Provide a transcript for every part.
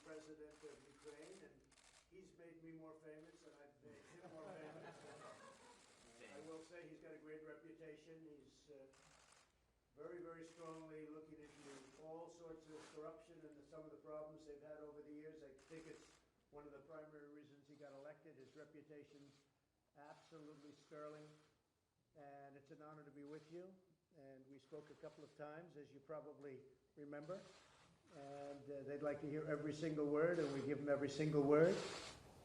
president of Ukraine, and he's made me more famous, and I've made him more famous. I will say he's got a great reputation. He's very, very strongly looking into all sorts of corruption and some of the problems they've had over the years. I think it's one of the primary reasons he got elected. His reputation's absolutely sterling, and it's an honor to be with you. And we spoke a couple of times, as you probably remember, and they'd like to hear every single word, and we give them every single word.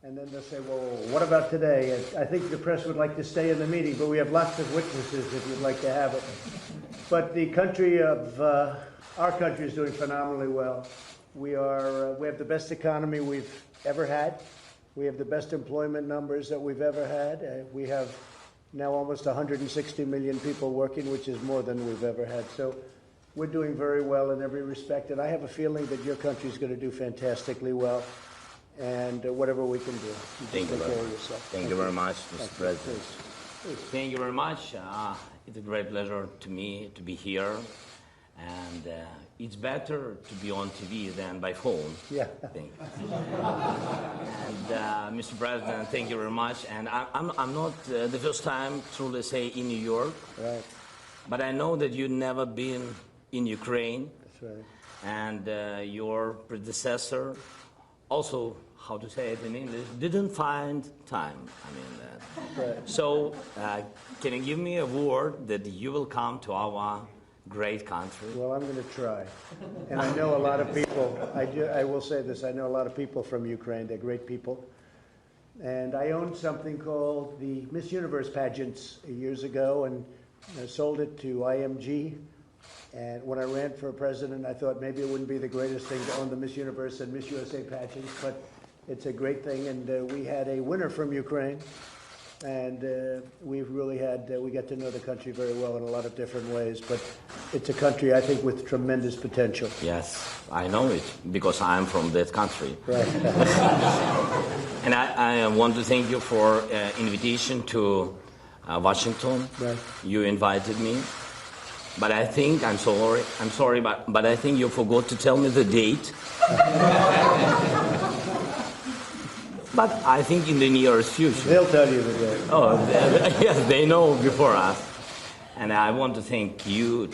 And then they'll say, well, what about today? And I think the press would like to stay in the meeting, but we have lots of witnesses if you'd like to have it. But the country of, our country is doing phenomenally well. We have the best economy we've ever had. We have the best employment numbers that we've ever had. We have now almost 160 million people working, which is more than we've ever had. So we're doing very well in every respect. And I have a feeling that your country is going to do fantastically well. And whatever we can do. Thank you very much, Mr. President. Thank you very much. It's a great pleasure to me to be here. And it's better to be on TV than by phone. Yeah. Thank you. And Mr. President, thank you very much. And I'm not the first time, truly say, in New York. Right. But I know that you've never been in Ukraine. That's right. And your predecessor also, how to say it in English, didn't find time. Right. So can you give me a word that you will come to our great country? Well, I'm going to try. And I know a lot of people, I will say this, I know a lot of people from Ukraine. They're great people. And I owned something called the Miss Universe pageants years ago, and I sold it to IMG. And when I ran for president, I thought maybe it wouldn't be the greatest thing to own the Miss Universe and Miss USA pageants, but it's a great thing. And we had a winner from Ukraine, and we got to know the country very well in a lot of different ways. But it's a country, I think, with tremendous potential. Yes, I know it, because I'm from that country. Right. And I want to thank you for invitation to Washington. Right. You invited me. But I think, I'm sorry, but I think you forgot to tell me the date. But I think in the nearest future. They'll tell you the date. Oh, yes, they know before us. And I want to thank you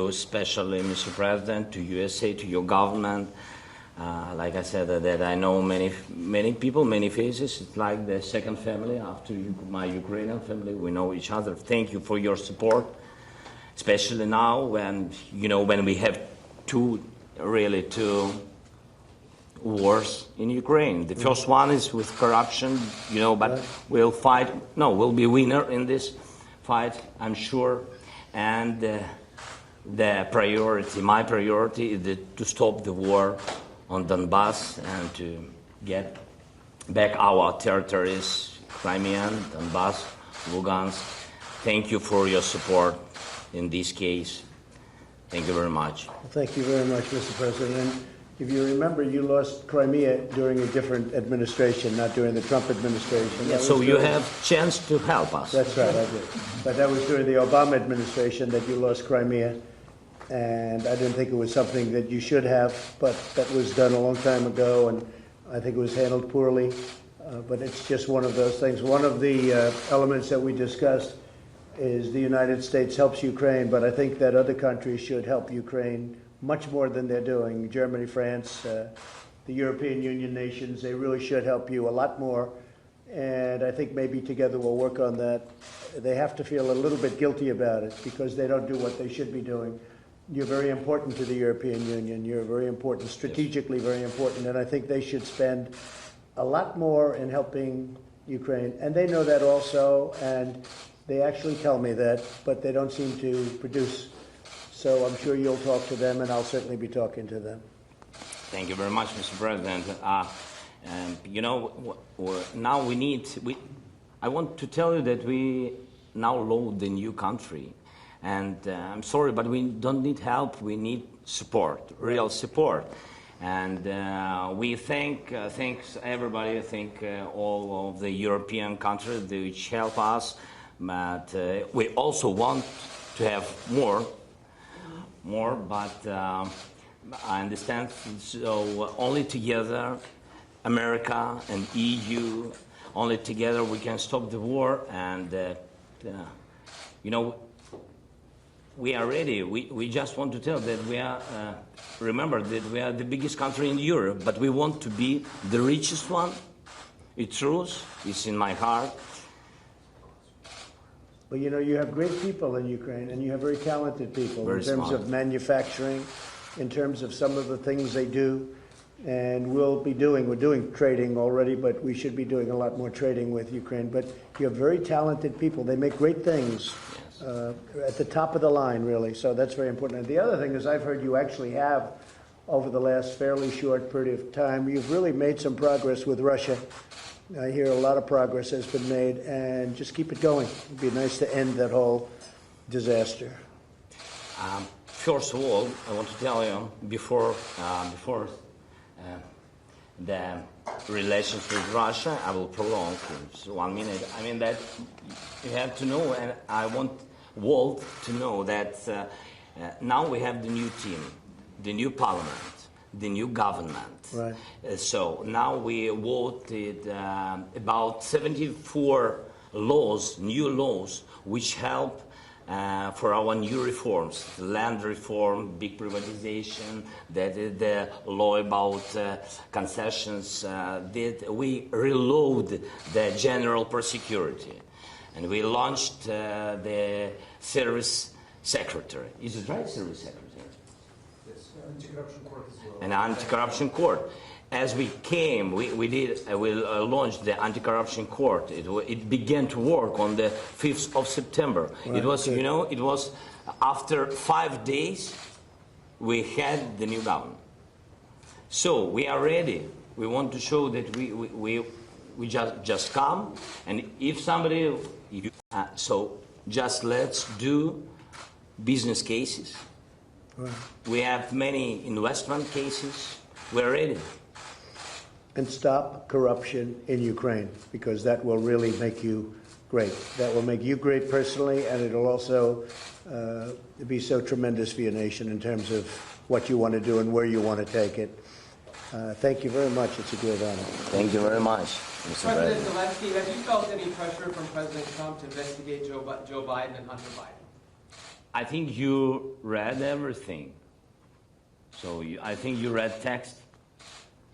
especially, Mr. President, to USA, to your government. Like I said, that I know many people, many faces. It's like the second family after my Ukrainian family. We know each other. Thank you for your support. Especially now when we have two wars in Ukraine. The first one is with corruption, but we'll be winner in this fight, I'm sure. And my priority is to stop the war on Donbass and to get back our territories, Crimea, Donbass, Lugansk. Thank you for your support. In this case, thank you very much. Well, thank you very much, Mr. President. And if you remember, you lost Crimea during a different administration, not during the Trump administration. Yeah, so you have chance to help us. That's right, I did. But that was during the Obama administration that you lost Crimea. And I didn't think it was something that you should have, but that was done a long time ago, and I think it was handled poorly. But it's just one of those things. One of the elements that we discussed is the United States helps Ukraine, but I think that other countries should help Ukraine much more than they're doing. Germany, France, the European Union nations, they really should help you a lot more. And I think maybe together we'll work on that. They have to feel a little bit guilty about it because they don't do what they should be doing. You're very important to the European Union. You're very important, strategically very important, and I think they should spend a lot more in helping Ukraine. And they know that also, and they actually tell me that, but they don't seem to produce. So I'm sure you'll talk to them, and I'll certainly be talking to them. Thank you very much, Mr. President. Now I want to tell you that we now load the new country. And I'm sorry, but we don't need help. We need support, real support. And we thanks everybody, thank all of the European countries which help us. But we also want to have more. But I understand. So only together, America and EU, only together we can stop the war. And you know, we are ready. We just want to tell that we are. Remember that we are the biggest country in Europe, but we want to be the richest one. It's true. It's in my heart. Well, you know, you have great people in Ukraine, and you have very talented people Very in terms smart. of manufacturing, in terms of some of the things they do. And we're doing trading already, but we should be doing a lot more trading with Ukraine. But you have very talented people. They make great things at the top of the line, really. So that's very important. And the other thing is I've heard you actually have, over the last fairly short period of time, you've really made some progress with Russia. I hear a lot of progress has been made, and just keep it going. It'd be nice to end that whole disaster. First of all, I want to tell you before the relations with Russia, I will prolong for 1 minute. I mean that you have to know, and I want Walt to know that now we have the new team, the new parliament, the new government. Right. So now we voted about 74 laws, new laws, which help for our new reforms, land reform, big privatization, the law about concessions, that we reload the general prosecutorial. And we launched the service secretary. Is it right, service secretary? Yes, anti-corruption court as well. An anti-corruption court. As we came, we launched the anti-corruption court. It began to work on the 5th of September. Right. It was, you know, it was after 5 days we had the new government. So we are ready. We want to show that we just come, and if somebody, so just let's do business cases. Right. We have many investment cases. We're ready. And stop corruption in Ukraine, because that will really make you great. That will make you great personally, and it'll also be so tremendous for your nation in terms of what you want to do and where you want to take it. Thank you very much. It's a great honor. Thank you very much, Mr. President Zelensky, have you felt any pressure from President Trump to investigate Joe Biden and Hunter Biden? I think you read everything. So I think you read text.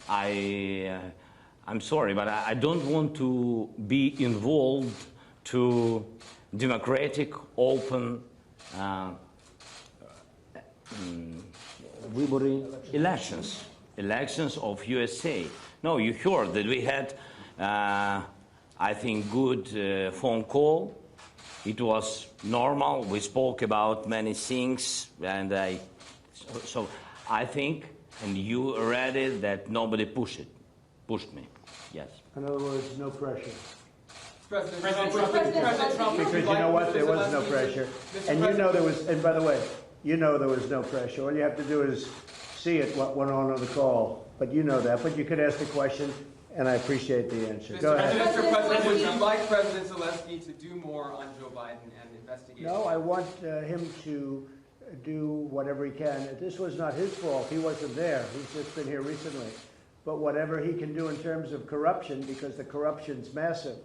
I'm sorry, but I don't want to be involved to democratic, open elections of USA. No, you heard that we had, I think, good phone call. It was normal. We spoke about many things, and so I think, and you read it, that nobody pushed me. Yes. In other words, no pressure. President Trump, Because you know what? There was no pressure. And you know there was, and by the way, you know there was no pressure. All you have to do is see it, what went on the call. But you know that. But you could ask the question, and I appreciate the answer. Go ahead. Mr. President, would you like President Zelensky to do more on Joe Biden and investigate? No, I want him to do whatever he can. This was not his fault. He wasn't there. He's just been here recently. But whatever he can do in terms of corruption, because the corruption's massive.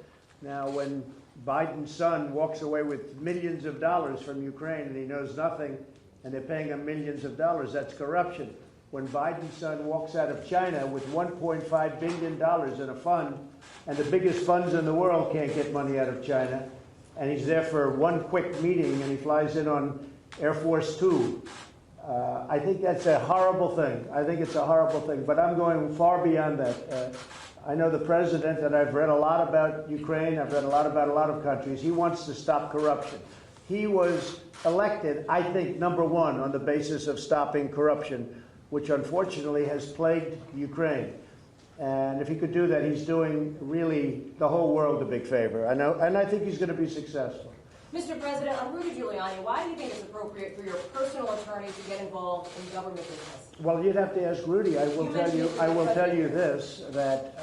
Now, when Biden's son walks away with millions of dollars from Ukraine and he knows nothing, and they're paying him millions of dollars, that's corruption. When Biden's son walks out of China with $1.5 billion in a fund, and the biggest funds in the world can't get money out of China, and he's there for one quick meeting and he flies in on Air Force Two, I think that's a horrible thing. I think it's a horrible thing. But I'm going far beyond that. I know the president, and I've read a lot about Ukraine. I've read a lot about a lot of countries. He wants to stop corruption. He was elected, I think, #1 on the basis of stopping corruption, which unfortunately has plagued Ukraine. And if he could do that, he's doing really the whole world a big favor. I know, and I think he's going to be successful. Mr. President, on Rudy Giuliani, why do you think it's appropriate for your personal attorney to get involved in government business? Well, you'd have to ask Rudy. I will tell you this, that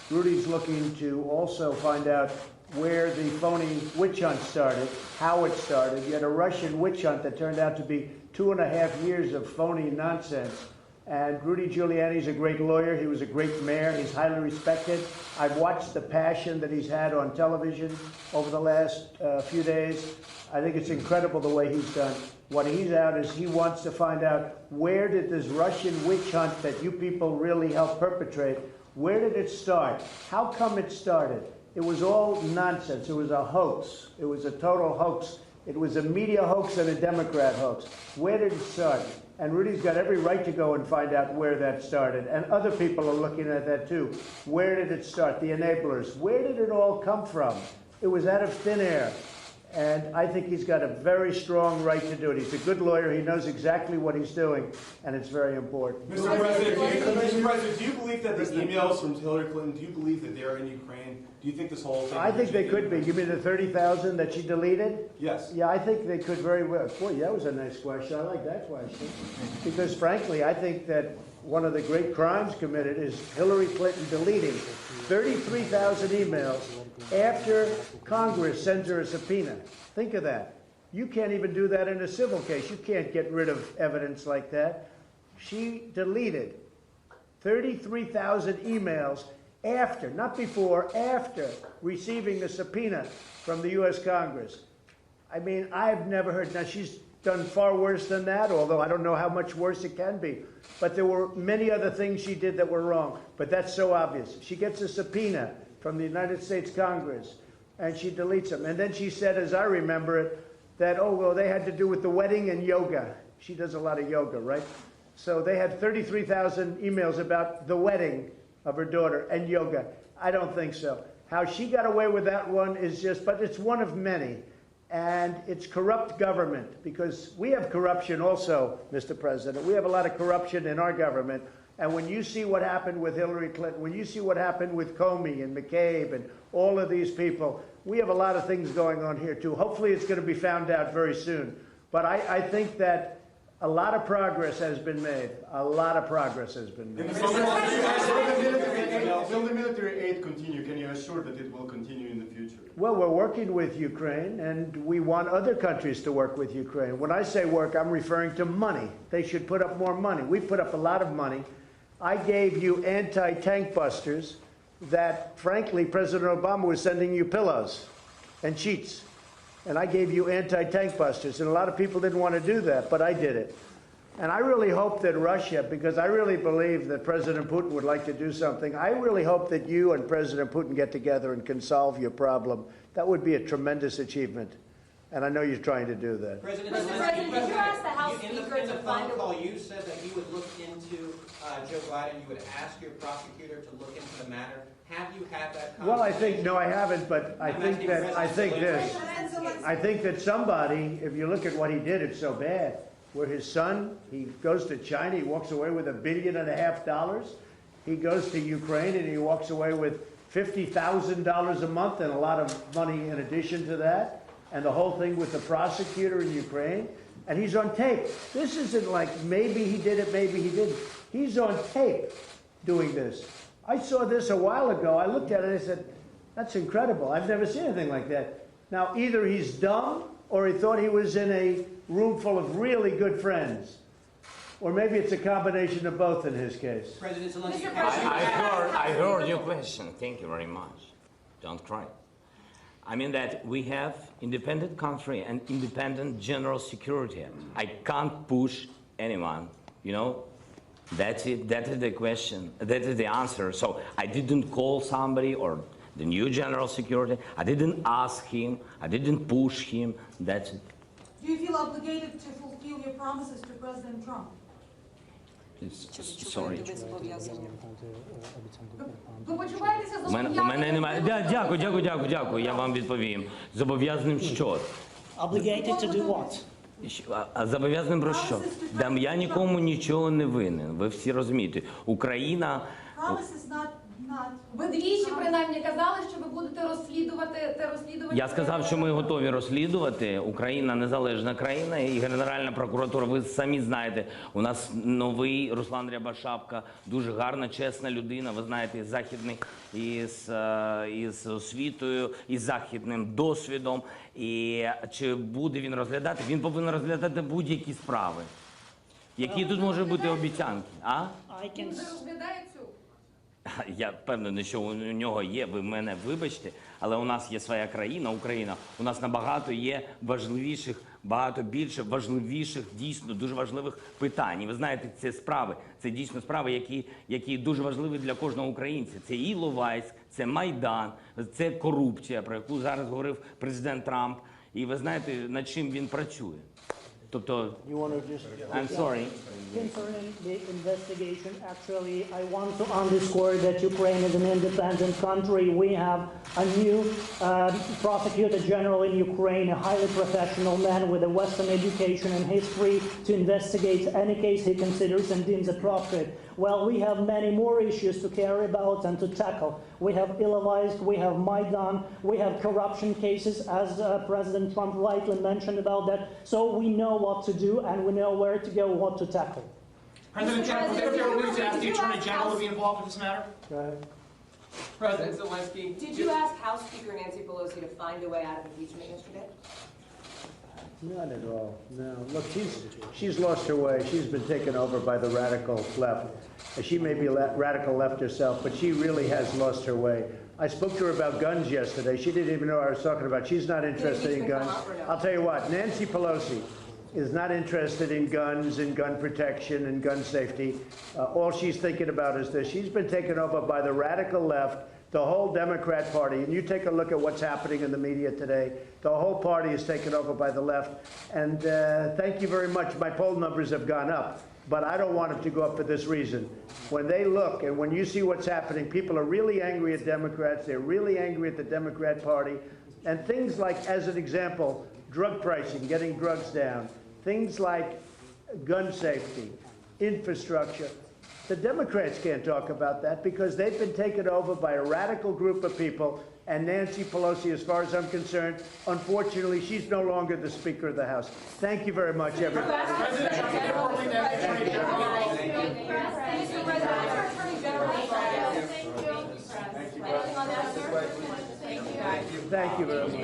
Rudy's looking to also find out where the phony witch hunt started, how it started. You had a Russian witch hunt that turned out to be 2.5 years of phony nonsense. And Rudy Giuliani's a great lawyer. He was a great mayor. He's highly respected. I've watched the passion that he's had on television over the last few days. I think it's incredible the way he's done. What he's out is he wants to find out, where did this Russian witch hunt that you people really helped perpetrate, where did it start? How come it started? It was all nonsense. It was a hoax. It was a total hoax. It was a media hoax and a Democrat hoax. Where did it start? And Rudy's got every right to go and find out where that started. And other people are looking at that too. Where did it start? The enablers. Where did it all come from? It was out of thin air. And I think he's got a very strong right to do it. He's a good lawyer. He knows exactly what he's doing, and it's very important. Mr. President, do you believe that the emails from Hillary Clinton, do you believe that they're in Ukraine? Do you think this whole thing... I think they could be. You mean the 30,000 that she deleted? Yes. Yeah, I think they could very well. Boy, that was a nice question. I like that question. Because, frankly, I think that one of the great crimes committed is Hillary Clinton deleting 33,000 emails after Congress sends her a subpoena. Think of that. You can't even do that in a civil case. You can't get rid of evidence like that. She deleted 33,000 emails after, not before, after receiving the subpoena from the U.S. Congress. I mean, I've never heard. Now, she's done far worse than that, although I don't know how much worse it can be. But there were many other things she did that were wrong. But that's so obvious. She gets a subpoena from the United States Congress, and she deletes them. And then she said, as I remember it, that, oh, well, they had to do with the wedding and yoga. She does a lot of yoga, right? So they had 33,000 emails about the wedding of her daughter and yoga. I don't think so. How she got away with that one is just, but it's one of many. And it's corrupt government, because we have corruption also, Mr. President. We have a lot of corruption in our government. And when you see what happened with Hillary Clinton, when you see what happened with Comey and McCabe and all of these people, we have a lot of things going on here, too. Hopefully it's going to be found out very soon. But I think that a lot of progress has been made. A lot of progress has been made. Will the military aid continue? Can you assure that it will continue in the future? Well, we're working with Ukraine, and we want other countries to work with Ukraine. When I say work, I'm referring to money. They should put up more money. We put up a lot of money. I gave you anti-tank busters that, frankly, President Obama was sending you pillows and sheets. And I gave you anti-tank busters, and a lot of people didn't want to do that, but I did it. And I really hope that Russia, because I really believe that President Putin would like to do something, I really hope that you and President Putin get together and can solve your problem. That would be a tremendous achievement. And I know you're trying to do that. President, did you ask the House Speaker in the to phone find a... call, you said that you would look into Joe Biden, you would ask your prosecutor to look into the matter. Have you had that conversation? Well, I think, no, I haven't, but I think that somebody, if you look at what he did, it's so bad. Where his son, he goes to China, he walks away with $1.5 billion. He goes to Ukraine and he walks away with $50,000 a month and a lot of money in addition to that. And the whole thing with the prosecutor in Ukraine. And he's on tape. This isn't like maybe he did it, maybe he didn't. He's on tape doing this. I saw this a while ago. I looked at it and I said, that's incredible. I've never seen anything like that. Now, either he's dumb or he thought he was in a room full of really good friends. Or maybe it's a combination of both in his case. President Zelensky, I heard your question. Thank you very much. Don't cry. I mean that we have independent country and independent general security. I can't push anyone, you know. That's it. That is the question. That is the answer. So I didn't call somebody or the new general security. I didn't ask him. I didn't push him. That's it. Do you feel obligated to fulfill your promises to President Trump? Sorry. Ви почуваєтеся У мене немає. Дякую, я вам відповім. Зобов'язаним що? Obligated to do what? А зобов'язаним про що? Я нікому нічого не винен. Ви всі розумієте. Україна... Promise is not not. Ви двічі принаймні казали, що ви будете розслідувати Я сказав, що ми готові розслідувати. Україна незалежна країна і Генеральна прокуратура. Ви самі знаєте, у нас новий Руслан Рябошапка, дуже гарна, чесна людина. Ви знаєте, західний із освітою, із західним досвідом. І чи буде він розглядати? Він повинен розглядати будь-які справи. Які тут можуть бути обіцянки? А? Він вже розглядає цю. Я впевнений, що у нього є, ви мене вибачте, але у нас є своя країна, Україна. У нас набагато є важливіших, багато більше важливіших, дійсно дуже важливих питань. І ви знаєте, це справи, це дійсно справи, які дуже важливі для кожного українця. Це і Іловайськ, це Майдан, це корупція, про яку зараз говорив президент Трамп. І ви знаєте, над чим він працює. Тобто, I'm sorry. Concerning the investigation, actually, I want to underscore that Ukraine is an independent country. We have a new prosecutor general in Ukraine, a highly professional man with a Western education and history to investigate any case he considers and deems appropriate. Well, we have many more issues to carry about and to tackle. We have Ilovaisk, we have Maidan, we have corruption cases, as President Trump rightly mentioned about that. So we know what to do and we know where to go, what to tackle. President Trump, would there be a reason to ask the Attorney General to be involved in this matter? Go ahead. President Zelensky. Did you ask House Speaker Nancy Pelosi to find a way out of impeachment yesterday? Not at all, no. Look, she's lost her way. She's been taken over by the radical left. She may be radical left herself, but she really has lost her way. I spoke to her about guns yesterday. She didn't even know what I was talking about. She's not interested in guns. I'll tell you what, Nancy Pelosi is not interested in guns and gun protection and gun safety. All she's thinking about is this. She's been taken over by the radical left, the whole Democrat Party. And you take a look at what's happening in the media today. The whole party is taken over by the left. And thank you very much. My poll numbers have gone up. But I don't want them to go up for this reason. When they look and when you see what's happening, people are really angry at Democrats. They're really angry at the Democrat Party. And things like, as an example, drug pricing, getting drugs down. Things like gun safety, infrastructure. The Democrats can't talk about that because they've been taken over by a radical group of people. And Nancy Pelosi, as far as I'm concerned, unfortunately, she's no longer the Speaker of the House. Thank you very much, everybody. President Trump, would there be that Attorney General be involved? Thank you very much.